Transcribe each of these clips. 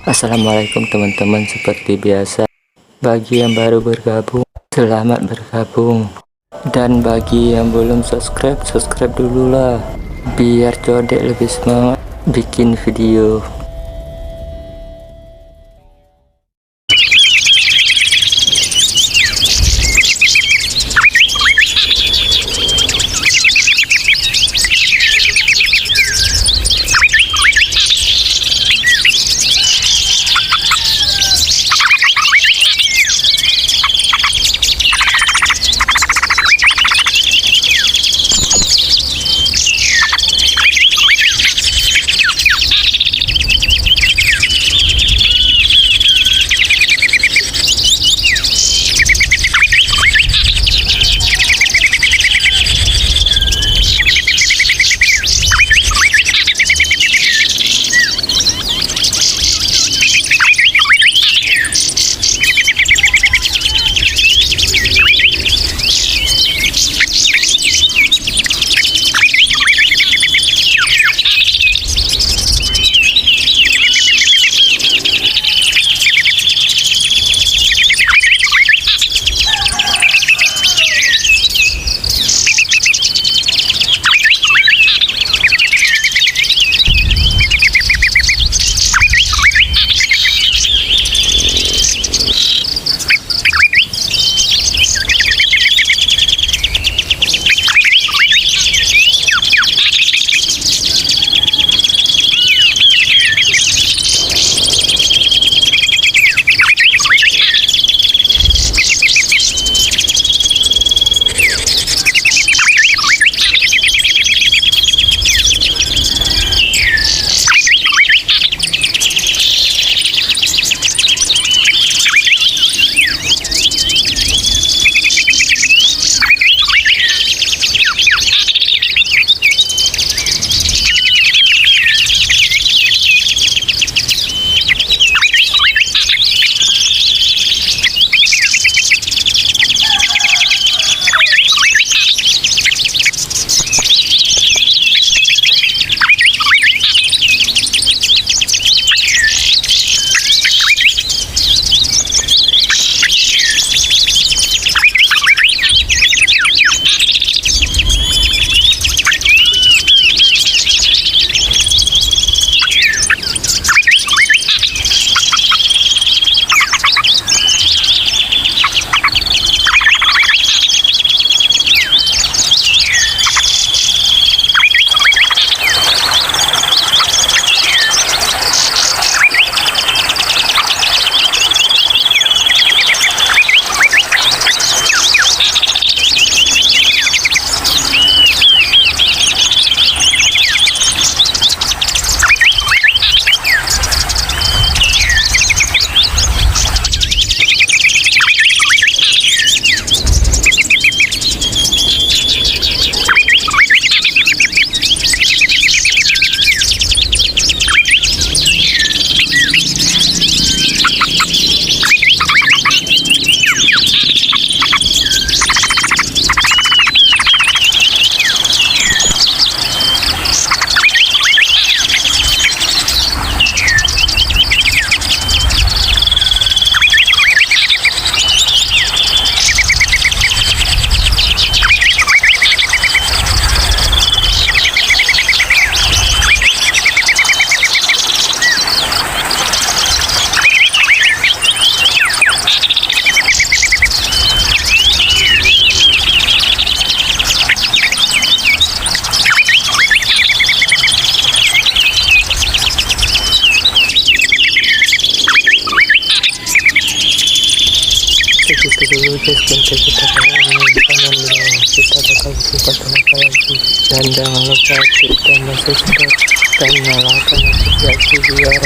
Assalamualaikum teman-teman, seperti biasa bagi yang baru bergabung, selamat bergabung, dan bagi yang belum subscribe dulu lah biar codek lebih semangat bikin video. Segitu dulu guys konten kita kali ini, jangan lupa kita bakal buka apa lagi, dan jangan lupa klik tombol subscribe dan nyalakan notifikasi biar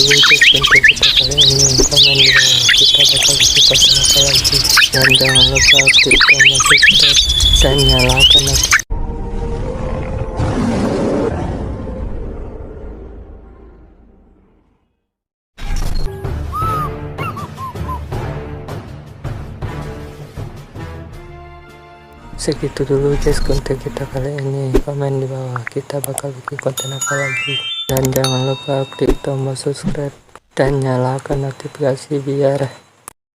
dulu guys untuk kita kali ini. Komen di bawah kita bakal bikin konten apa lagi, dan jangan lupa klik tombol subscribe dan nyalakan notifikasi. Segitu dulu guys konten kita kali ini. Komen di bawah kita bakal bikin konten apa lagi, dan jangan lupa klik tombol subscribe dan nyalakan notifikasi biar